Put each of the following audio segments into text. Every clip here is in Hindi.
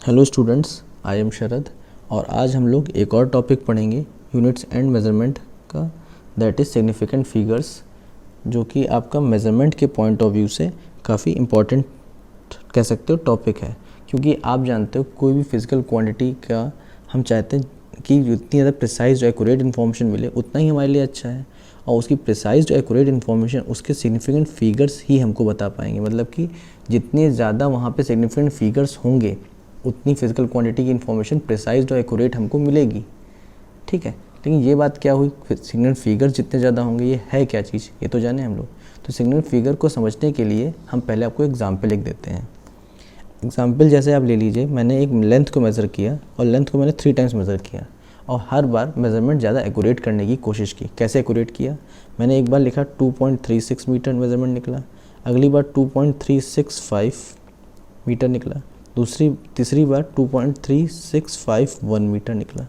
हेलो स्टूडेंट्स, आई एम शरद और आज हम लोग एक और टॉपिक पढ़ेंगे यूनिट्स एंड मेज़रमेंट का, दैट इज़ सिग्निफिकेंट फिगर्स, जो कि आपका मेज़रमेंट के पॉइंट ऑफ व्यू से काफ़ी इम्पॉर्टेंट कह सकते हो टॉपिक है। क्योंकि आप जानते हो कोई भी फिज़िकल क्वांटिटी का हम चाहते हैं कि जितनी ज़्यादा प्रिसाइज और एक्यूरेट इन्फॉर्मेशन मिले उतना ही हमारे लिए अच्छा है, और उसकी प्रिसाइज और एक्यूरेट इन्फॉर्मेशन उसके सिग्निफिकेंट फिगर्स ही हमको बता पाएंगे। मतलब कि जितने ज़्यादा वहाँ पे सिग्निफिकेंट फिगर्स होंगे उतनी फिजिकल क्वांटिटी की इन्फॉर्मेशन प्रिसाइज और एक्यूरेट हमको मिलेगी। ठीक है, लेकिन ये बात क्या हुई, सिग्निफिकेंट फिगर्स जितने ज़्यादा होंगे ये है क्या चीज़, ये तो जाने हम लोग। तो सिग्निफिकेंट फिगर को समझने के लिए हम पहले आपको एग्जाम्पल लिख देते हैं। एग्जाम्पल जैसे आप ले लीजिए, मैंने एक लेंथ को मेज़र किया और लेंथ को मैंने 3 टाइम्स मेज़र किया और हर बार मेज़रमेंट ज़्यादा एक्यूरेट करने की कोशिश की। कैसे एक्यूरेट किया, मैंने एक बार लिखा 2.36 मीटर मेज़रमेंट निकला, अगली बार 2.365 मीटर निकला, तीसरी बार 2.3651 मीटर निकला।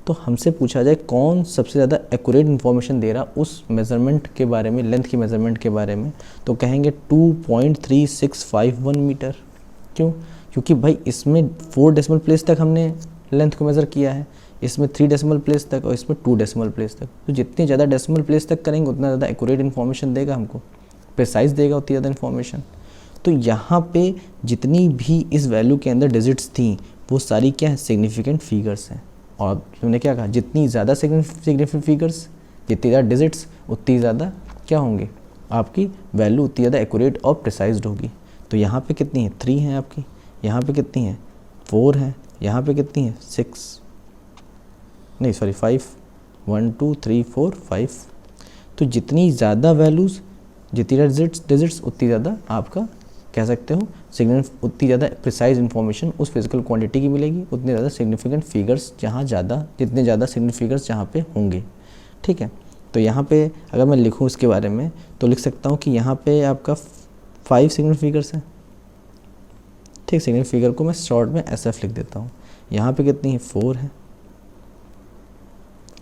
तो हमसे पूछा जाए कौन सबसे ज़्यादा एक्यूरेट इन्फॉर्मेशन दे रहा उस मेज़रमेंट के बारे में, लेंथ की मेज़रमेंट के बारे में, तो कहेंगे 2.3651 मीटर। क्यों? क्योंकि भाई इसमें 4 डेसिमल प्लेस तक हमने लेंथ को मेज़र किया है, इसमें 3 डेसिमल प्लेस तक और इसमें 2 डेसिमल प्लेस तक। तो जितनी ज़्यादा डेसिमल प्लेस तक करेंगे उतना ज़्यादा एक्यूरेट इन्फॉर्मेशन देगा हमको, प्रिसाइज देगा उतनी ज़्यादा इन्फॉर्मेशन। तो यहाँ पे जितनी भी इस वैल्यू के अंदर डिजिट्स थी वो सारी क्या है, सिग्निफिकेंट फिगर्स हैं। और हमने क्या कहा, जितनी ज़्यादा सिग्निफिकेंट फिगर्स, जितनी ज़्यादा डिजिट्स उतनी ज़्यादा क्या होंगे, आपकी वैल्यू उतनी ज़्यादा एक्यूरेट और प्रिसाइज्ड होगी। तो यहाँ पे कितनी है, 3 है आपकी, यहाँ पे कितनी है, 4 है, यहाँ पे कितनी है, 5, 1 2 3 4 5। तो जितनी ज़्यादा वैल्यूज़, जितनी डिजिट्स उतनी ज़्यादा आपका कह सकते हो सिग्निफिकेंट, उतनी ज़्यादा प्रिसाइज इन्फॉर्मेशन उस फिजिकल क्वांटिटी की मिलेगी, उतने ज़्यादा सिग्निफिकेंट फिगर्स जितने ज़्यादा सिग्निफिकेंट फिगर्स जहाँ पे होंगे। ठीक है, तो यहाँ पे अगर मैं लिखूँ इसके बारे में तो लिख सकता हूँ कि यहाँ पे आपका 5 सिग्निफिकेंट फिगर्स हैं। ठीक, सिग्निफिकेंट फिगर को मैं शॉर्ट में SF लिख देता हूँ। यहाँ पे कितनी है, 4 है,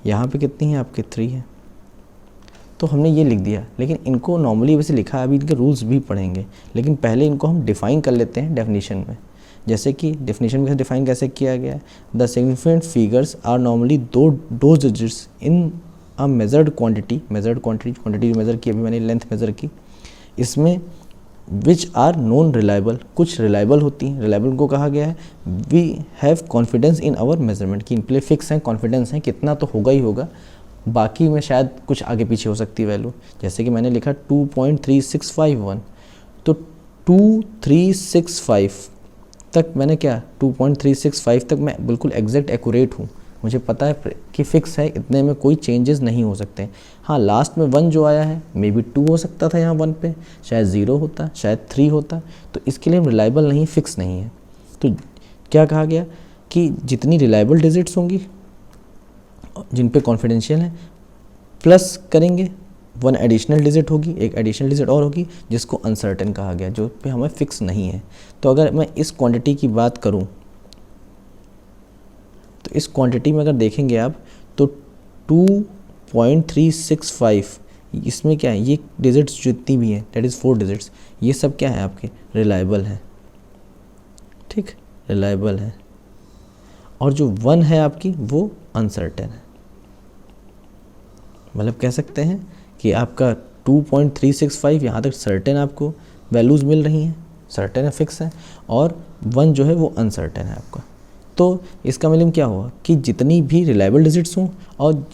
यहाँ पे कितनी है आपके 3 है। तो हमने ये लिख दिया, लेकिन इनको नॉर्मली वैसे लिखा है, अभी इनके रूल्स भी पढ़ेंगे, लेकिन पहले इनको हम डिफ़ाइन कर लेते हैं डेफिनेशन में। जैसे कि डेफिनेशन में डिफ़ाइन कैसे किया गया है, the significant figures are normally those digits in a measured quantity measure की, अभी मैंने लेंथ मेज़र की, इसमें विच आर नॉन रिलायबल, कुछ रिलायबल होती हैं। रिलायबल को कहा गया है we have confidence in our measurement, की इन पे फिक्स है, कॉन्फिडेंस है, कितना तो होगा ही होगा, बाकी में शायद कुछ आगे पीछे हो सकती है वैल्यू। जैसे कि मैंने लिखा 2.3651, तो 2365 तक मैंने क्या, 2.365 तक मैं बिल्कुल एग्जैक्ट एक्यूरेट हूँ, मुझे पता है कि फिक्स है, इतने में कोई चेंजेस नहीं हो सकते। हाँ, लास्ट में 1 जो आया है मे बी 2 हो सकता था, यहाँ 1 पे शायद 0 होता, शायद 3 होता, तो इसके लिए रिलायबल नहीं, फिक्स नहीं है। तो क्या कहा गया कि जितनी रिलायबल डिजिट्स होंगी जिन पे कॉन्फिडेंशियल है, प्लस करेंगे 1 एडिशनल डिजिट होगी, एक एडिशनल डिजिट और होगी जिसको अनसर्टेन कहा गया, जो पे हमें फिक्स नहीं है। तो अगर मैं इस क्वांटिटी की बात करूं तो इस क्वांटिटी में अगर देखेंगे आप तो 2.365, इसमें क्या है, ये डिजिट्स जितनी भी हैं दैट इज़ 4 डिजिट्स, ये सब क्या है आपके रिलायबल है। ठीक, रिलायबल है, और जो 1 है आपकी वो अनसर्टेन है। मतलब कह सकते हैं कि आपका 2.365 यहाँ तक सर्टेन आपको वैल्यूज़ मिल रही हैं, सर्टेन है, फिक्स है, और 1 जो है वो अनसर्टेन है आपका। तो इसका मतलब क्या हुआ कि जितनी भी रिलायबल डिजिट्स हों और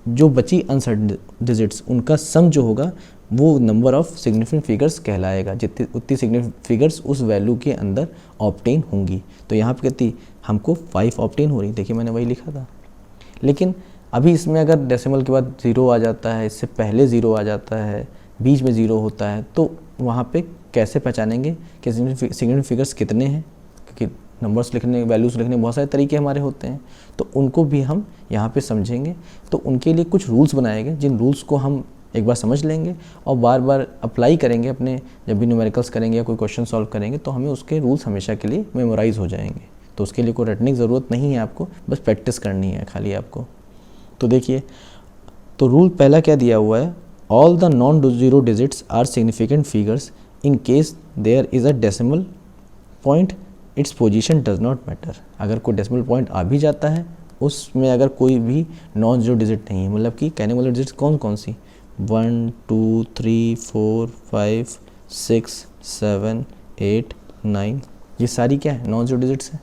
जो बची अनसर्टेन डिजिट्स, उनका सम जो होगा वो नंबर ऑफ सिग्निफिकेंट फिगर्स कहलाएगा, जितनी उतनी सिग्निफिकेंट फिगर्स उस वैल्यू के अंदर ऑब्टेन होंगी। तो यहाँ पे कितनी हमको 5 ऑब्टेन हो रही, देखिए मैंने वही लिखा था। लेकिन अभी इसमें अगर डेसिमल के बाद 0 आ जाता है, इससे पहले 0 आ जाता है, बीच में 0 होता है, तो वहाँ पे कैसे पहचानेंगे कि सिग्निफिकेंट फिगर्स कितने हैं, क्योंकि नंबर्स लिखने, वैल्यूज़ लिखने बहुत सारे तरीके हमारे होते हैं, तो उनको भी हम यहाँ पे समझेंगे। तो उनके लिए कुछ रूल्स बनाए गए, जिन रूल्स को हम एक बार समझ लेंगे और बार बार अप्लाई करेंगे अपने, जब भी न्यूमेरिकल्स करेंगे या कोई क्वेश्चन सॉल्व करेंगे तो हमें उसके रूल्स हमेशा के लिए मेमोराइज हो जाएंगे। तो उसके लिए कोई रटने की ज़रूरत नहीं है, आपको बस प्रैक्टिस करनी है खाली आपको। तो देखिए, तो रूल पहला क्या दिया हुआ है, all the non zero digits are significant figures in case there is a decimal point its position does not matter. अगर कोई डेसिमल पॉइंट आ भी जाता है उसमें अगर कोई भी नॉन जीरो डिजिट नहीं है, मतलब कि कहने वाले डिजिट कौन कौन सी 1 2 3 4 5 6 7 8 9, ये सारी क्या है नॉन जीरो डिजिट्स हैं।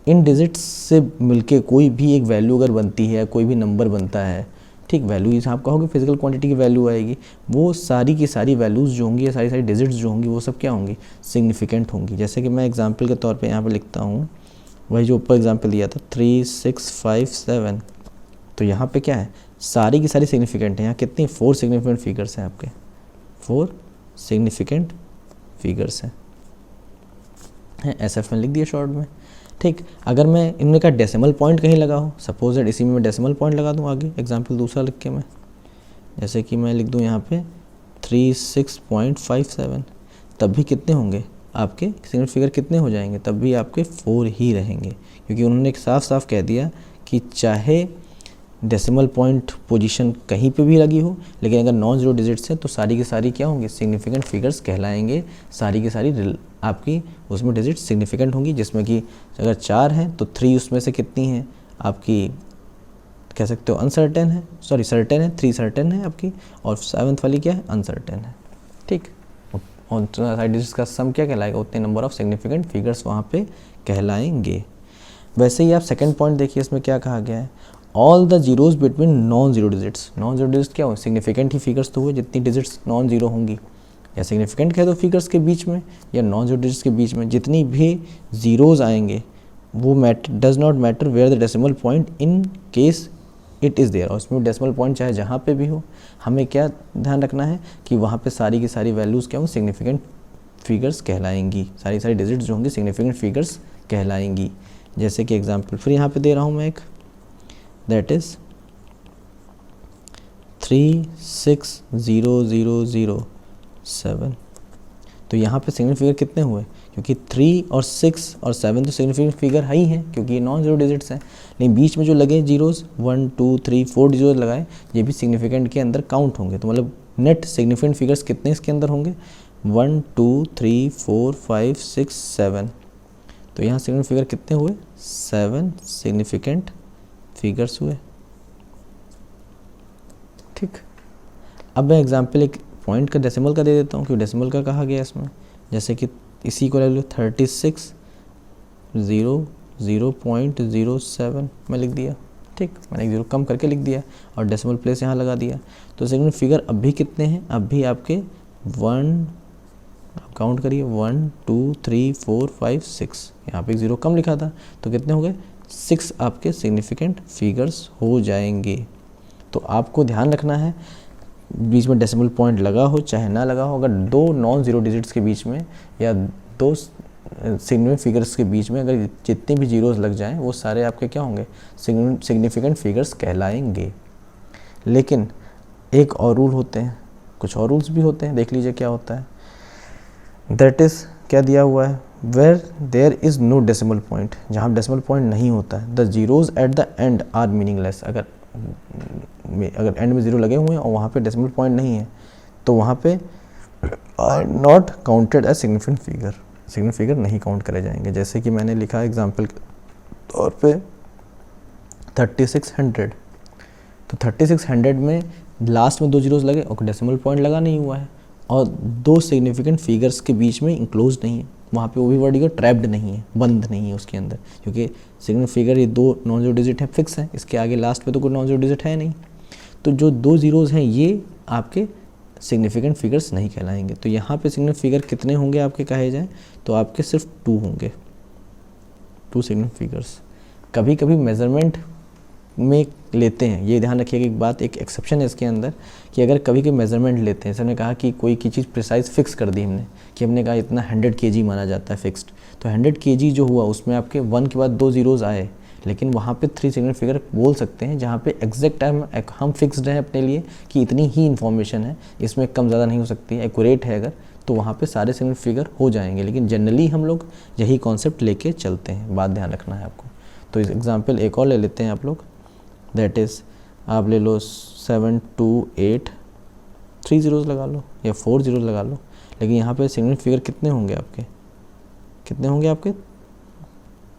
इन डिजिट्स से मिलके कोई भी एक वैल्यू अगर बनती है, कोई भी नंबर बनता है, ठीक, वैल्यू इस आप कहोगे फिजिकल क्वांटिटी की वैल्यू आएगी, वो सारी की सारी वैल्यूज़ जो होंगी या सारी सारी डिजिट्स जो होंगी वो सब क्या होंगी, सिग्निफिकेंट होंगी। जैसे कि मैं एग्जांपल के तौर पे यहाँ पे लिखता हूँ, वही जो ऊपर एग्जांपल दिया था 3 6 5 7, तो यहाँ पे क्या है सारी की सारी सिग्निफिकेंट है। यहाँ कितनी 4 सिग्निफिकेंट फिगर्स हैं आपके, 4 सिग्निफिकेंट फिगर्स हैं, SF में लिख दिया शॉर्ट में, ठीक। अगर मैं इनमें का डेसिमल पॉइंट कहीं लगा हो, सपोज दैट इसी में मैं डेसिमल पॉइंट लगा दूँ आगे, एग्जांपल दूसरा लिख के मैं, जैसे कि मैं लिख दूँ यहाँ पे 36.57, तब भी कितने होंगे आपके सिग्निफिकेंट फिगर, कितने हो जाएंगे, तब भी आपके 4 ही रहेंगे, क्योंकि उन्होंने एक साफ साफ कह दिया कि चाहे डेसिमल पॉइंट पोजीशन कहीं पे भी लगी हो, लेकिन अगर नॉन जीरो डिजिट्स हैं तो सारी की सारी क्या होंगी, सिग्निफिकेंट फिगर्स कहलाएंगे। सारी की सारी आपकी उसमें डिजिट सिग्निफिकेंट होंगी, जिसमें कि अगर 4 हैं तो 3 उसमें से कितनी हैं आपकी, कह सकते हो अनसर्टेन है, सॉरी सर्टेन है, 3 सर्टेन है आपकी, और 7th वाली क्या है, अनसर्टेन है, ठीक। और सारी डिजिट्स का सम क्या कहलाएगा, उतने नंबर ऑफ सिग्निफिकेंट फिगर्स वहाँ पे कहलाएंगे। वैसे ही आप सेकंड पॉइंट देखिए, इसमें क्या कहा गया है, all the zeros between non zero digits. Non zero digits क्या हो, सिग्निफिकेंट ही फिगर्स तो हुए, जितनी डिजिट्स नॉन जीरो होंगी, या सिग्निफिकेंट कह दो फिगर्स के बीच में या नॉन जीरो डिजिट्स के बीच में, जितनी भी जीरोज आएंगे वो does not matter where the decimal point in case it is there. और उसमें डेसिमल पॉइंट चाहे जहाँ पे भी हो, हमें क्या ध्यान रखना है कि वहाँ पे सारी की सारी वैल्यूज़ क्या होंगी, सिग्निफिकेंट फिगर्स कहलाएंगी, सारी सारी डिजिट्स जो होंगी सिग्निफिकेंट फिगर्स कहलाएंगी। जैसे कि एग्जांपल फिर यहाँ पे दे रहा हूँ मैं एक, दैट इज़ 36007। तो यहाँ पे सिग्निफिकेंट फिगर कितने हुए, क्योंकि 3 और 6 और 7 तो सिग्निफिकेंट फिगर है ही हैं, क्योंकि ये नॉन जीरो डिजिट्स हैं। लेकिन बीच में जो लगे जीरोज़ 1 2 3 4 जीरोज़ लगाए, ये भी सिग्निफिकेंट के अंदर काउंट होंगे। तो मतलब नेट सिग्निफिकेंट फिगर्स कितने इसके अंदर होंगे, 1 2 3 4 5 6 7। तो यहाँ सिग्निफिकेंट फिगर कितने हुए, 7 सिग्निफिकेंट फिगर्स हुए, ठीक। अब मैं एग्जांपल एक पॉइंट का डेसिमल का दे देता हूँ, क्योंकि डेसिमल का कहा गया इसमें, जैसे कि इसी को ले लो 3600.07 मैं लिख दिया, ठीक। मैंने एक जीरो कम करके लिख दिया और डेसिमल प्लेस यहाँ लगा दिया। तो सिग्निफिकेंट फिगर अब भी कितने हैं, अब भी आपके 1, आप काउंट करिए 1 2 3 4 5 6, यहाँ पे एक ज़ीरो कम लिखा था तो कितने हो गए, 6 आपके सिग्निफिकेंट फिगर्स हो जाएंगे। तो आपको ध्यान रखना है बीच में डेसिमल पॉइंट लगा हो चाहे ना लगा हो, अगर दो नॉन ज़ीरो डिजिट्स के बीच में या दो सिग्निफिकेंट फिगर्स के बीच में अगर जितने भी जीरोस लग जाएं वो सारे आपके क्या होंगे, सिग्निफिकेंट फिगर्स कहलाएंगे। लेकिन एक और रूल होते हैं, कुछ और रूल्स भी होते हैं, देख लीजिए क्या होता है। दैट इज़ क्या दिया हुआ है, where there is no decimal point, जहाँ डेसिमल पॉइंट नहीं होता है, the zeros at the end are meaningless. अगर एंड में ज़ीरो लगे हुए हैं और वहाँ पे डेसिमल पॉइंट नहीं है तो वहाँ पे are not counted as significant figure, significant figure नहीं काउंट करे जाएंगे। जैसे कि मैंने लिखा एग्जांपल के तौर पे 3600, तो 3600 में लास्ट में 2 जीरोस लगे और डेसिमल पॉइंट लगा नहीं हुआ है और 2 सिग्निफिकेंट फिगर्स के बीच में इंक्लोज नहीं है, वहाँ पे वो भी वर्ड ट्रैप्ड नहीं है, बंद नहीं है उसके अंदर, क्योंकि सिग्निफिकेंट फिगर ये 2 नॉन जीरो डिजिट है, फिक्स है, इसके आगे लास्ट पे तो कोई नॉन जीरो डिजिट है नहीं। तो जो 2 जीरोज़ हैं ये आपके सिग्निफिकेंट फिगर्स नहीं कहलाएंगे। तो यहाँ पे सिग्निफिकेंट फिगर कितने होंगे आपके कहे जाएँ तो आपके सिर्फ 2 होंगे, 2 सिग्निफिकेंट फिगर्स। कभी कभी मेज़रमेंट में लेते हैं, ये ध्यान रखिएगा एक बात, एक एक्सेप्शन है इसके अंदर कि अगर कभी कभी मेज़रमेंट लेते हैं, जैसे हमने कहा कि कोई की चीज़ प्रिसाइज फिक्स कर दी हमने कि हमने कहा इतना 100 kg माना जाता है फिक्स्ड, तो 100 kg जो हुआ उसमें आपके 1 के बाद 2 जीरोज़ आए, लेकिन वहाँ पे 3 सिग्निफिकेंट फिगर बोल सकते हैं जहाँ पे एग्जैक्ट हम फिक्स्ड है अपने लिए कि इतनी ही इन्फॉर्मेशन है, इसमें कम ज़्यादा नहीं हो सकती, एक्यूरेट है अगर, तो वहाँ पे सारे सिग्निफिकेंट फिगर हो जाएंगे। लेकिन जनरली हम लोग यही कॉन्सेप्ट लेके चलते हैं, बात ध्यान रखना है आपको। तो इस एग्जाम्पल एक और ले लेते हैं आप लोग, दैट इज़ आप ले लो 728, 3 जीरोज़ लगा लो या 4 जीरोज़ लगा लो, लेकिन यहाँ पे सिग्निफिकेंट फिगर कितने होंगे आपके, कितने होंगे आपके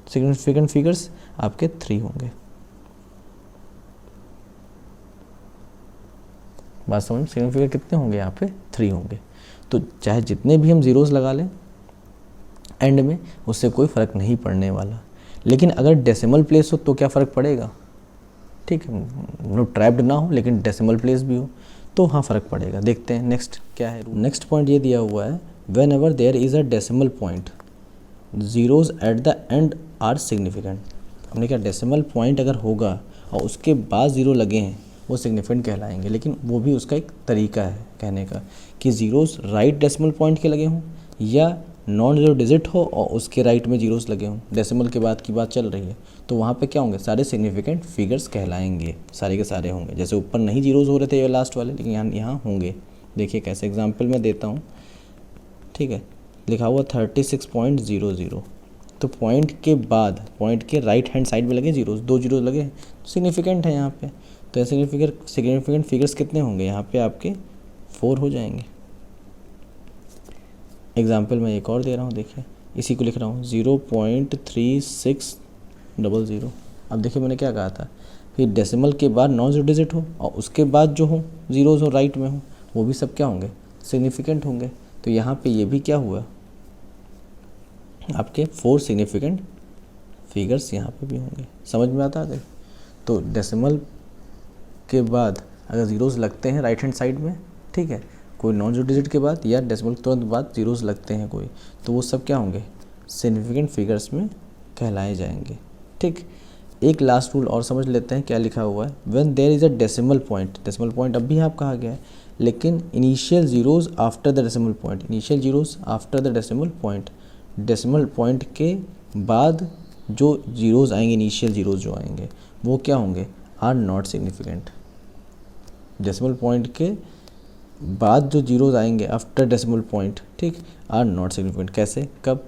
सिग्निफिकेंट फिगर्स आपके 3 होंगे। बात समझ, सिग्निफिकेंट फिगर कितने होंगे यहाँ पे? 3 होंगे। तो चाहे जितने भी हम ज़ीरोज़ लगा लें एंड में, उससे कोई फ़र्क नहीं पड़ने वाला। लेकिन अगर डेसिमल प्लेस हो तो क्या फ़र्क पड़ेगा? ठीक है, नो ट्रैप्ड ना हो लेकिन डेसिमल प्लेस भी हो तो हाँ फ़र्क पड़ेगा। देखते हैं नेक्स्ट क्या है। नेक्स्ट पॉइंट ये दिया हुआ है, whenever there is a decimal point zeros at the end are significant. हमने क्या, डेसिमल पॉइंट अगर होगा और उसके बाद ज़ीरो लगे हैं वो सिग्निफिकेंट कहलाएंगे। लेकिन वो भी उसका एक तरीका है कहने का कि ज़ीरोज़ राइट डेसिमल पॉइंट के लगे हों या नॉन ज़ीरो डिजिट हो और उसके राइट में जीरोस लगे हों, डेसिमल के बाद की बात चल रही है, तो वहाँ पे क्या होंगे? सारे सिग्निफिकेंट फिगर्स कहलाएंगे, सारे के सारे होंगे। जैसे ऊपर नहीं जीरोस हो रहे थे ये लास्ट वाले, लेकिन यहाँ होंगे। देखिए कैसे, एग्जांपल मैं देता हूँ। ठीक है, लिखा हुआ 36.00, तो पॉइंट के बाद पॉइंट के राइट हैंड साइड में लगे जीरोस, 2 जीरोस लगे, सिग्निफिकेंट है यहाँ पे। तो ऐसे सिग्निफिकेंट फिगर्स कितने होंगे यहाँ पे? आपके 4 हो जाएंगे। एग्जाम्पल मैं एक और दे रहा हूँ, देखिए इसी को लिख रहा हूँ 0.3600। अब देखिए मैंने क्या कहा था, फिर डेसिमल के बाद नॉन जीरो डिजिट हो और उसके बाद जो हो जीरोस हो राइट में हो, वो भी सब क्या होंगे? सिग्निफिकेंट होंगे। तो यहाँ पे ये भी क्या हुआ, आपके 4 सिग्निफिकेंट फिगर्स यहाँ पे भी होंगे। समझ में आता है? तो डेसिमल के बाद अगर ज़ीरोज़ लगते हैं राइट हैंड साइड में, ठीक है, कोई नॉन जीरो डिजिट के बाद या डेसिमल तुरंत बाद ज़ीरोज़ लगते हैं कोई, तो वो सब क्या होंगे? सिग्निफिकेंट फिगर्स में कहलाए जाएंगे। ठीक, एक लास्ट रूल और समझ लेते हैं क्या लिखा हुआ है। When there is a decimal point, decimal point अब भी आप कहा गया है, लेकिन initial zeros after the decimal point, initial zeros after the decimal point, decimal point के बाद जो ज़ीरोज़ आएंगे, इनिशियल ज़ीरोज़ जो आएंगे वो क्या होंगे? Are not significant. Decimal point के बाद जो जीरोज़ आएंगे आफ्टर डेसिमल पॉइंट, ठीक, आर नॉट सिग्निफिकेंट। कैसे, कब?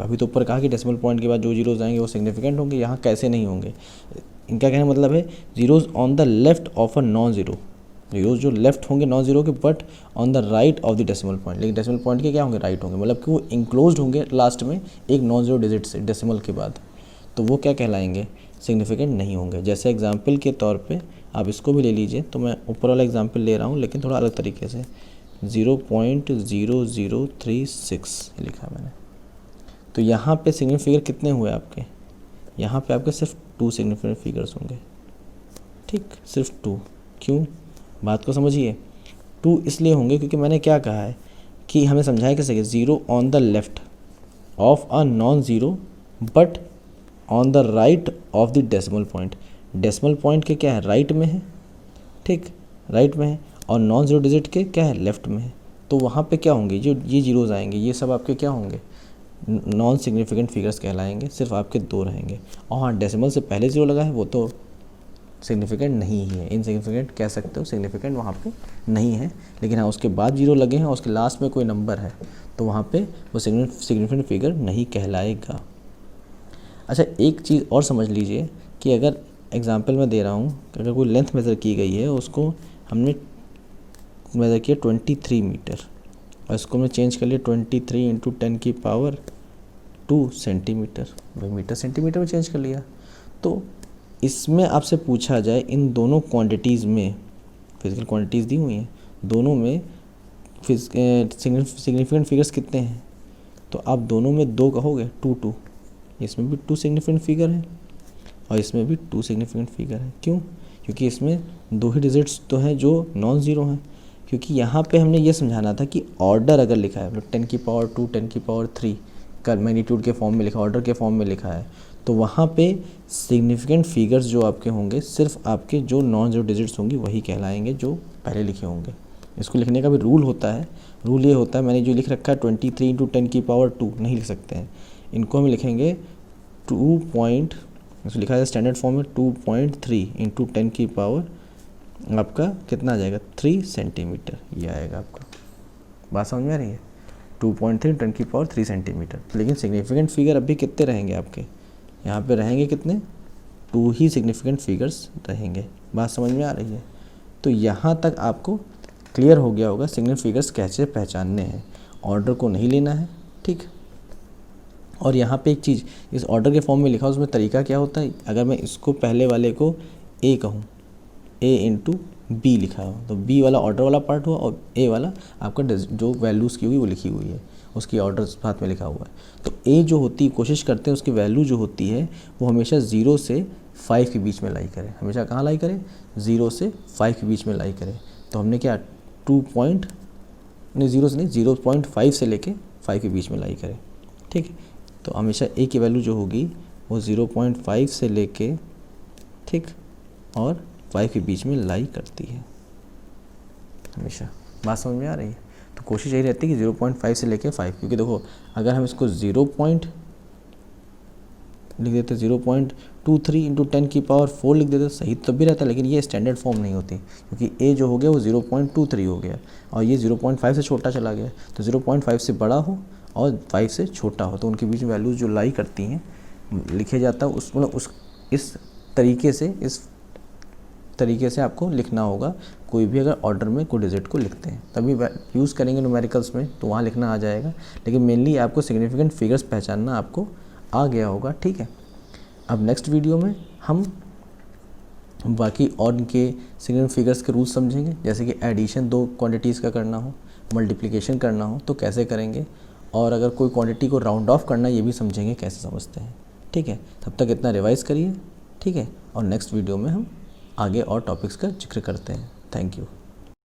अभी तो ऊपर कहा कि डेसिमल पॉइंट के बाद जो जीरोज़ आएंगे वो सिग्निफिकेंट होंगे, यहाँ कैसे नहीं होंगे? इनका कहने मतलब है zeros on the left of a non zero, zeros जो लेफ्ट होंगे नॉन ज़ीरो के, but on the right of the decimal point. लेकिन डेसिमल पॉइंट के क्या होंगे? राइट होंगे, मतलब कि वो इंक्लोज्ड होंगे लास्ट में एक नॉन ज़ीरो डिजिट से डेसिमल के बाद, तो वो क्या कहलाएंगे? सिग्निफिकेंट नहीं होंगे। जैसे एग्जाम्पल के तौर पे आप इसको भी ले लीजिए, तो मैं ऊपर वाला एग्जाम्पल ले रहा हूँ लेकिन थोड़ा अलग तरीके से। 0.0036 लिखा मैंने, तो यहाँ पे सिग्निफिकेंट फिगर कितने हुए आपके? यहाँ पे आपके सिर्फ 2 सिग्निफिकेंट फिगर्स होंगे। ठीक, सिर्फ 2। क्यों? बात को समझिए। 2 इसलिए होंगे क्योंकि मैंने क्या कहा है कि हमें समझाया कैसे कि 0 on the left of a non zero but on the right of the decimal point. Decimal point के क्या है? राइट में है, ठीक, राइट में है, और नॉन ज़ीरो डिजिट के क्या है? लेफ़्ट में है। तो वहाँ पे क्या होंगे? जो ये जीरोज़ आएंगे ये सब आपके क्या होंगे? नॉन सिग्निफिकेंट फिगर्स कहलाएंगे, सिर्फ आपके 2 रहेंगे। और हाँ, डेसिमल से पहले ज़ीरो लगा है वो तो सिग्निफिकेंट नहीं ही है, इनसिग्निफिकेंट कह सकते हो, सिग्निफिकेंट वहाँ पे नहीं है। लेकिन हाँ, उसके बाद जीरो लगे हैं और उसके लास्ट में कोई नंबर है तो वहाँ पे वो सिग्निफिकेंट फिगर नहीं कहलाएगा। अच्छा, एक चीज़ और समझ लीजिए कि अगर एग्जाम्पल मैं दे रहा हूँ, अगर कोई लेंथ मेज़र की गई है, उसको हमने मेज़र किया 23 मीटर और इसको हमने चेंज कर लिया 23 इंटू 10⁻² सेंटीमीटर, भाई मीटर सेंटीमीटर में चेंज कर लिया। तो इसमें आपसे पूछा जाए इन दोनों क्वांटिटीज़ में, फिजिकल क्वांटिटीज़ दी हुई हैं, दोनों में सिग्निफिकेंट फिगर्स कितने हैं? तो आप दोनों में 2 कहोगे, 2 इसमें भी 2 सिग्निफिकेंट फिगर है और इसमें भी 2 सिग्निफिकेंट फिगर है। क्यों? क्योंकि इसमें 2 ही डिजिट्स तो हैं जो नॉन ज़ीरो हैं। क्योंकि यहाँ पे हमने ये समझाना था कि ऑर्डर अगर लिखा है, मतलब 10⁻², 10⁻³ का मैग्नीट्यूड के फॉर्म में लिखा, ऑर्डर के फॉर्म में लिखा है, तो वहाँ पे सिग्निफिकेंट फिगर्स जो आपके होंगे सिर्फ आपके जो नॉन ज़ीरो डिजिट्स होंगी वही कहलाएंगे जो पहले लिखे होंगे। इसको लिखने का भी रूल होता है। रूल ये होता है, मैंने जो लिख रखा है 23 इंटू 10⁻² नहीं लिख सकते हैं, इनको हम लिखेंगे 2 पॉइंट, इसको लिखा है स्टैंडर्ड फॉर्म में 2.3 इंटू 10⁻, आपका कितना आ जाएगा? 3 सेंटीमीटर, ये आएगा आपका। बात समझ में आ रही है? 2.3 10⁻³ सेंटीमीटर। लेकिन सिग्निफिकेंट फिगर अभी कितने रहेंगे आपके? यहाँ पे रहेंगे कितने? 2 ही सिग्निफिकेंट फिगर्स रहेंगे। बात समझ में आ रही है? तो यहाँ तक आपको क्लियर हो गया होगा सिग्निफिकेंट फिगर्स कैसे पहचानने हैं। ऑर्डर को नहीं लेना है, ठीक, और यहाँ पे एक चीज़ इस ऑर्डर के फॉर्म में लिखा, उसमें तरीका क्या होता है, अगर मैं इसको पहले वाले को ए कहूँ, ए इंटू बी लिखा हो, तो बी वाला ऑर्डर वाला पार्ट हुआ और ए वाला आपका जो वैल्यूज़ की हुई वो लिखी हुई है, उसकी ऑर्डर साथ में लिखा हुआ है। तो ए जो होती है, कोशिश करते हैं उसकी वैल्यू जो होती है वो हमेशा 0 से 5 के बीच में लाई करे, हमेशा कहाँ लाई करे, 0 से 5 के बीच में लाई करे। तो हमने क्या 0 से नहीं 0.5 से लेके 5 के बीच में लाई करे, ठीक है। तो हमेशा ए की वैल्यू जो होगी वो 0.5 से लेके, ठीक, और 5 के बीच में लाई करती है हमेशा। बात समझ में आ रही है? तो कोशिश यही रहती है कि 0.5 से लेके 5, क्योंकि देखो अगर हम इसको लिख देते 0.23 इंटू 10 की पावर 4 लिख देते सही तब भी रहता, लेकिन ये स्टैंडर्ड फॉर्म नहीं होती, क्योंकि ए जो हो गया वो 0.23 हो गया और ये 0.5 से छोटा चला गया। तो 0.5 से बड़ा हो और 5 से छोटा हो तो उनके बीच में वैल्यूज़ जो लाई करती हैं लिखे जाता है, उस मतलब इस तरीके से आपको लिखना होगा। कोई भी अगर ऑर्डर में कोई डिजिट को लिखते हैं तभी यूज़ करेंगे न्यूमेरिकल्स में, तो वहाँ लिखना आ जाएगा, लेकिन मेनली आपको सिग्निफिकेंट फिगर्स पहचानना आपको आ गया होगा, ठीक है। अब नेक्स्ट वीडियो में हम बाकी और इनके सिग्निफिकेंट फिगर्स के रूल्स समझेंगे, जैसे कि एडिशन 2 क्वांटिटीज़ का करना हो, मल्टीप्लिकेशन करना हो तो कैसे करेंगे, और अगर कोई क्वांटिटी को राउंड ऑफ करना ये भी समझेंगे कैसे समझते हैं, ठीक है। तब तक इतना रिवाइज़ करिए, ठीक है, और नेक्स्ट वीडियो में हम आगे और टॉपिक्स का जिक्र करते हैं। Thank you.